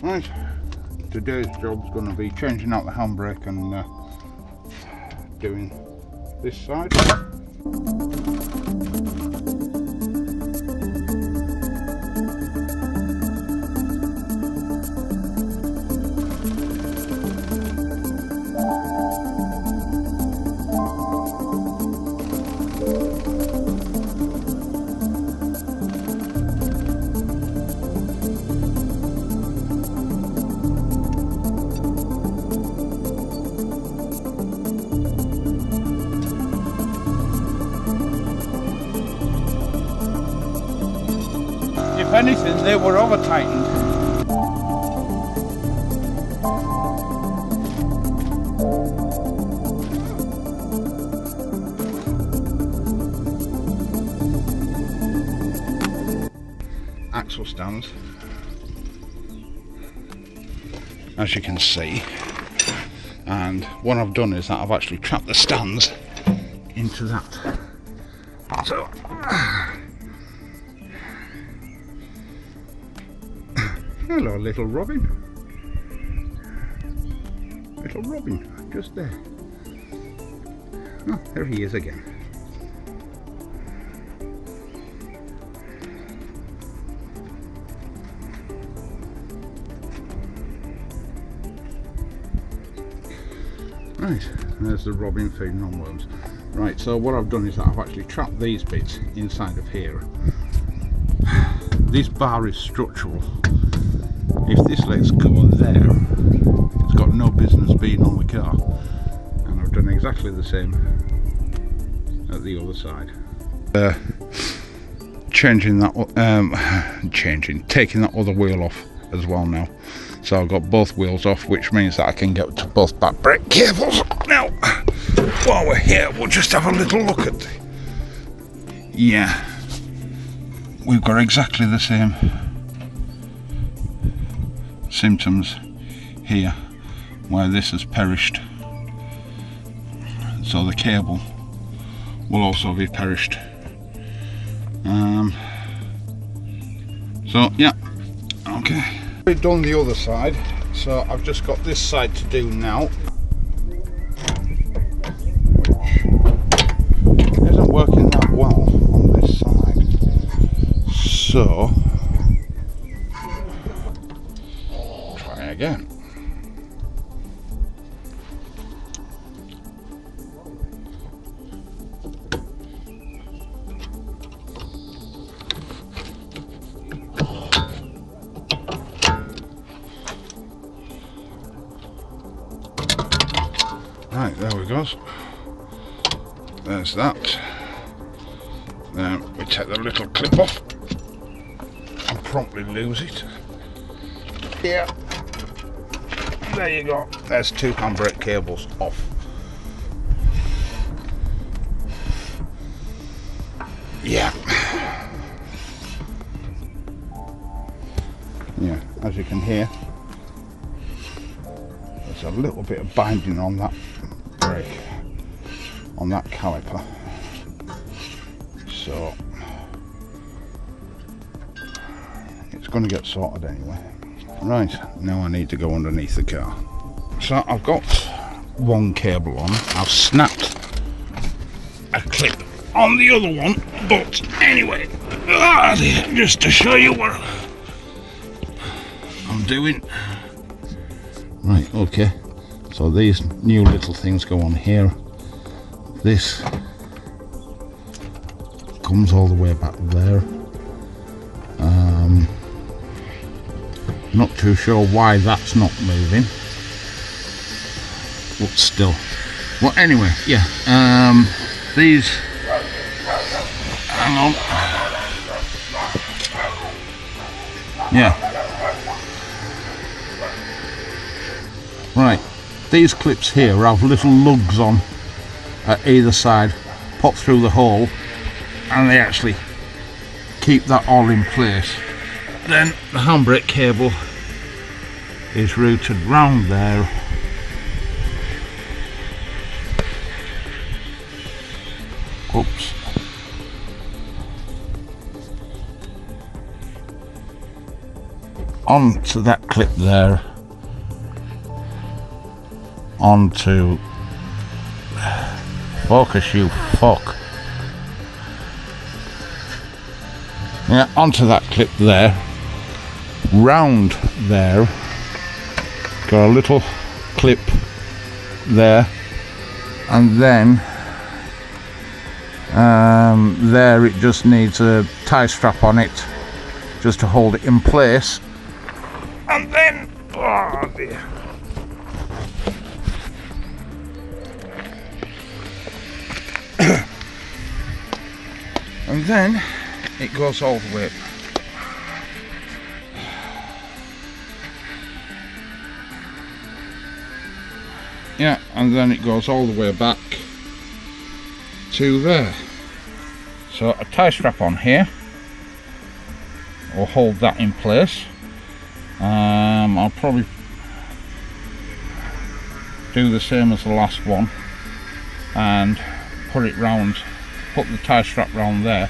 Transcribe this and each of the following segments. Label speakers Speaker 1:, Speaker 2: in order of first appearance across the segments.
Speaker 1: Right, today's job's going to be changing out the handbrake and doing this side. If anything, they were over tightened. Axle stands, as you can see, and what I've done is that I've actually trapped the stands into that. So hello, little Robin. Little Robin, just there. Oh, there he is again. Right, there's the Robin feeding on worms. Right, so what I've done is that I've actually trapped these bits inside of here. This bar is structural. If this lets go there, it's got no business being on the car. And I've done exactly the same at the other side. Taking that other wheel off as well now. So I've got both wheels off, which means that I can get to both back brake cables. Now, while we're here, we'll just have a little look at yeah, we've got exactly the same symptoms here, where this has perished. So the cable will also be perished. So yeah, okay. We've done the other side, so I've just got this side to do now, which isn't working that well on this side. So try again. Right, there we go. There's that. Then we take the little clip off and promptly lose it. Yeah. There you go. There's two handbrake cables off. Yeah. Yeah, as you can hear, there's a little bit of binding on that brake, on that caliper. So it's going to get sorted anyway. Right, now I need to go underneath the car. So I've got one cable on. I've snapped a clip on the other one, but anyway, just to show you what I'm doing. Right, okay. So these new little things go on here. This comes all the way back there. Not too sure why that's not moving, but still. Well, anyway, yeah. These. Hang on. Yeah. Right. These clips here have little lugs on at either side, pop through the hole, and they actually keep that all in place. Then the handbrake cable is routed round there. Oops. onto that clip there, onto, focus you fuck, yeah, onto that clip there, round there, got a little clip there, and then there it just needs a tie strap on it just to hold it in place, and then, oh dear, and then it goes all the way up. Yeah, and then it goes all the way back to there. So a tie strap on here will hold that in place. I'll probably do the same as the last one and put it round, put the tie strap round there,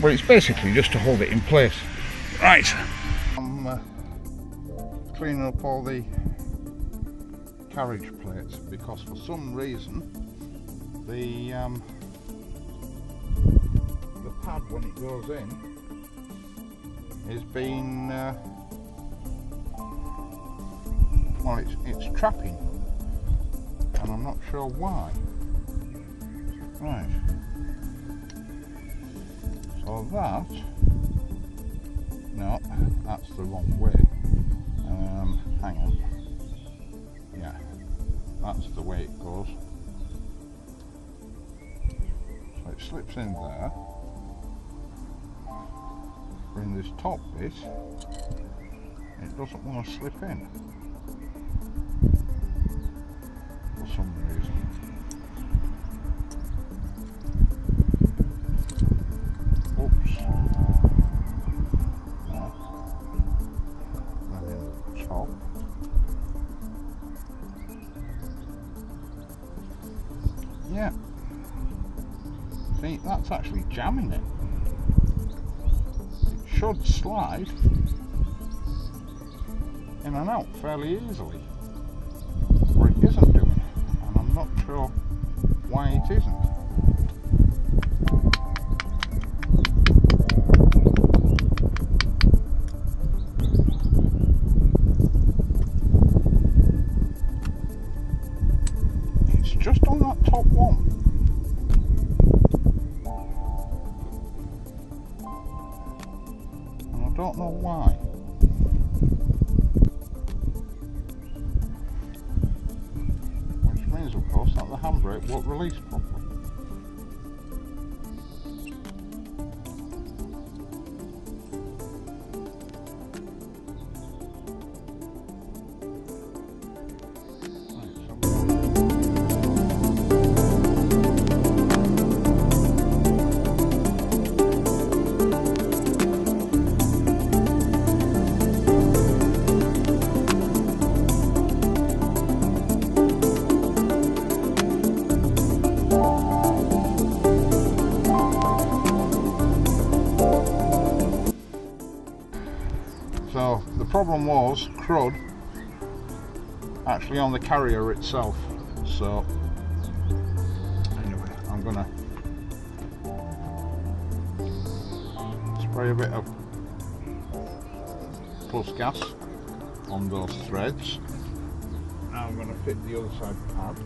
Speaker 1: but it's basically just to hold it in place. Right, I'm cleaning up all the carriage plates because for some reason the pad when it goes in is being well, it's trapping, and I'm not sure why. Right, so that, no, that's the wrong way. Hang on, yeah, that's the way it goes. So it slips in there. But in this top bit, it doesn't want to slip in for some reason. Oops. No. Then in the top. Yeah. See, that's actually jamming it. It should slide in and out fairly easily, or it isn't doing it, and I'm not sure why it isn't. It's just on that top one. I don't know why. Which means, of course, that the handbrake won't release properly. So the problem was crud actually on the carrier itself. So anyway, I'm gonna spray a bit of plus gas on those threads. Now I'm gonna fit the other side pad.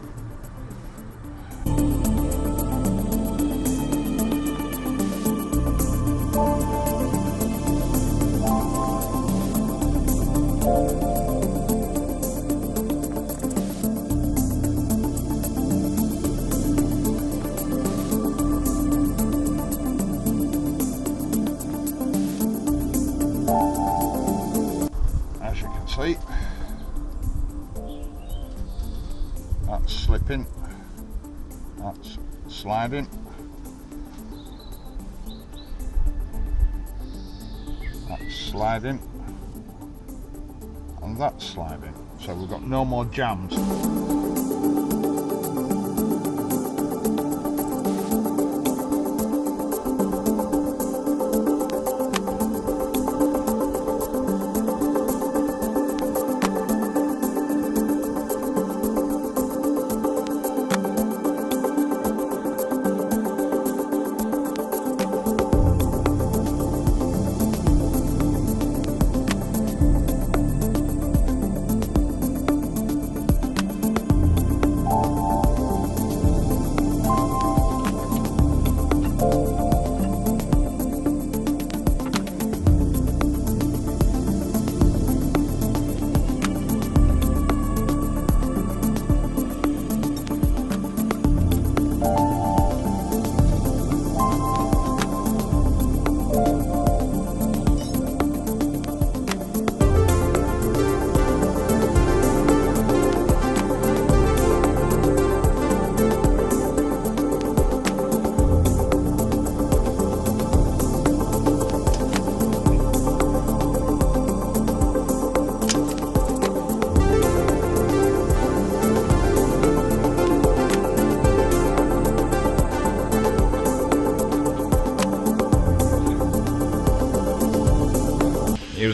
Speaker 1: As you can see, that's slipping, that's sliding, that's sliding, and that's sliding. So we've got no more jams.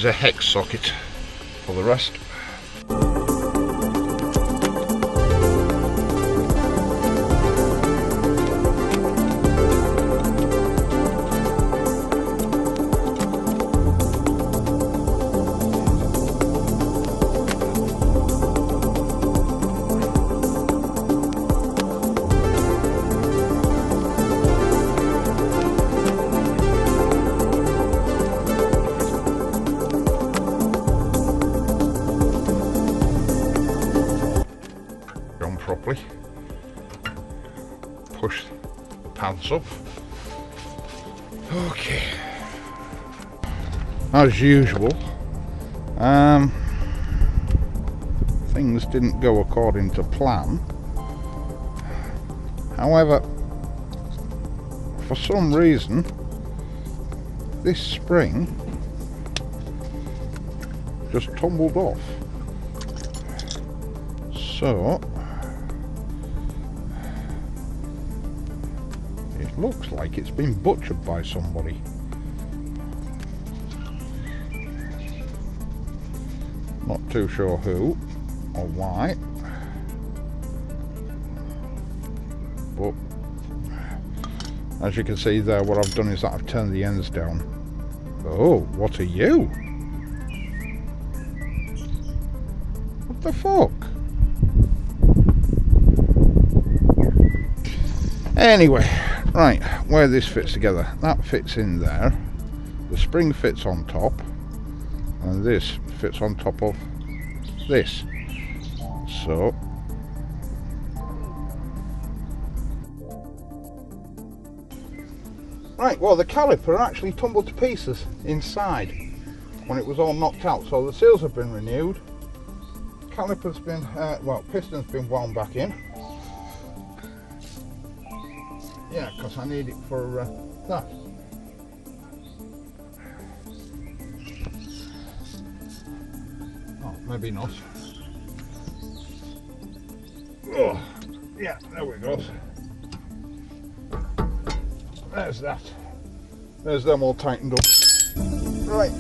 Speaker 1: use a hex socket for the rest. Properly, push the pads up. Okay, as usual, things didn't go according to plan. However, for some reason this spring just tumbled off, so looks like it's been butchered by somebody. Not too sure who or why, but as you can see there, what I've done is that I've turned the ends down. Oh, what are you? What the fuck? Anyway, right, where this fits together, that fits in there, the spring fits on top, and this fits on top of this. So right, well, the caliper actually tumbled to pieces inside when it was all knocked out, so the seals have been renewed, caliper's been well, piston's been wound back in. Yeah, because I need it for that. Oh, maybe not. Oh, yeah, there we go. There's that. There's them all tightened up. Right.